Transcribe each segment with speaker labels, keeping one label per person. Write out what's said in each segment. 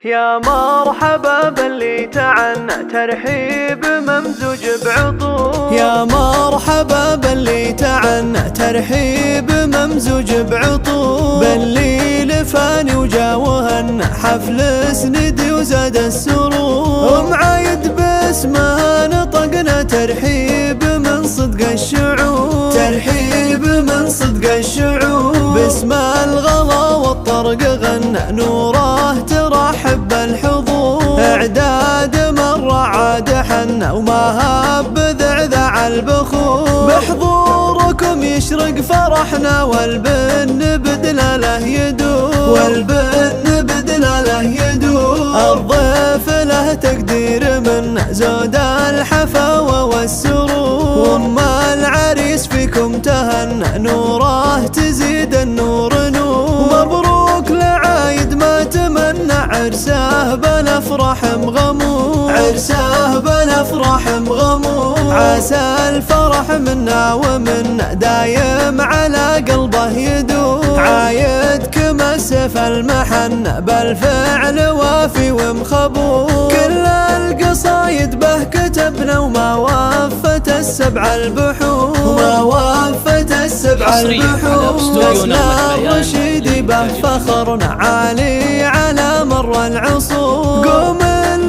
Speaker 1: يا مرحبا باللي تعنى ترحيب ممزوج بعطور.
Speaker 2: يا مرحبا باللي تعنى ترحيب ممزوج بعطور، باللي لفاني وجا وهن حفل سندي وزاد السرور، ومعايد باسمها نطقنا ترحيب من صدق الشعور، ترحيب من صدق الشعور، باسم الغلا والطرق غنى نوره ترحب بالحضور، اعداد من رعاد حنا وما هب ذعذع البخور، بحضوركم يشرق فرحنا والبن بدلاله يدور، والبن بدلاله يدور، الضيف له تقدير من زود الحفاوة والسرور، وما العريس فيكم تهنى نوره تزيد النور نور، مبروك لعايد ما تمنى عرسه بالافراح مغمور، عرسه بالافراح مغمور، عسى الفرح منا ومنا دايم على قلبه يدور، عايدكم السيف المحن بالفعل وافي ومخبور، كل القصايد به كتبنا وما وفت السبع البحور، وما وفت السبع البحور، نسنا الرشيد به فخرنا عالي على مر العصور، قوم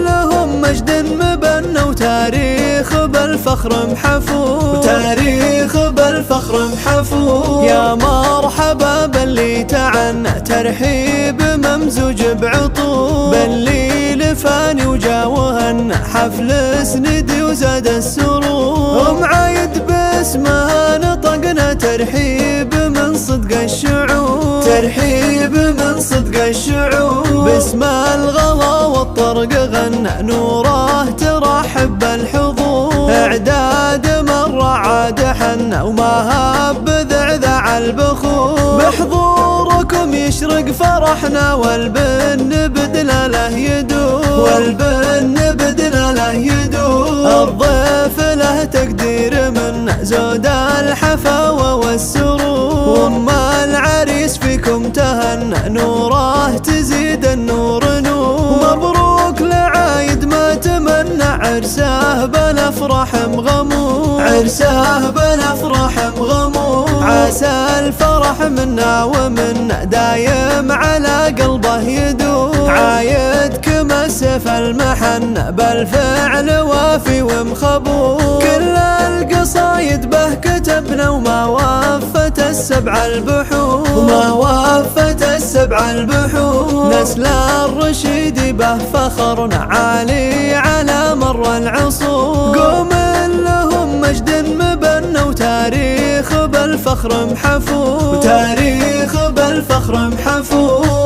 Speaker 2: لهم مجد مبنى وتاريخ بالفخر محفور، وتاريخ بالفخر محفور، يا مرحبا باللي تعنى ترحيب ممزوج بعطور، باللي لفاني وجا وهن حفل سندي وزاد السرور، ومعايد باسمها نطقنا ترحيب من صدق الشعور، ترحيب من صدق الشعور، باسم الغلا والطرق غنى نوره ترحب بالحضور، اعداد من رعاد حنا وما هب ذعذع البخور، بحضوركم يشرق فرحنا والبن بدلاله يدور، والبن بدلاله يدور، الضيف له تقدير من زود الحفاوة والسرور، وما العريس فيكم تهنى نوره تزيد النور نور، مبروك لعايد ما تمنى عرسه بالافراح مغمور، عرسه بالافراح مغمور، عسى الفرح منا ومنا دايم على قلبه يدور، عايدكم السيف المحن بالفعل وافي ومخبور، كل القصايد به كتبنا وما وفت السبع البحور، وما وفت السبع البحور، نسل الرشيد به فخرنا عالي على مر العصور، قوم لهم مجد مبنى وتاريخ بالفخر محفور، وتاريخ بالفخر محفور.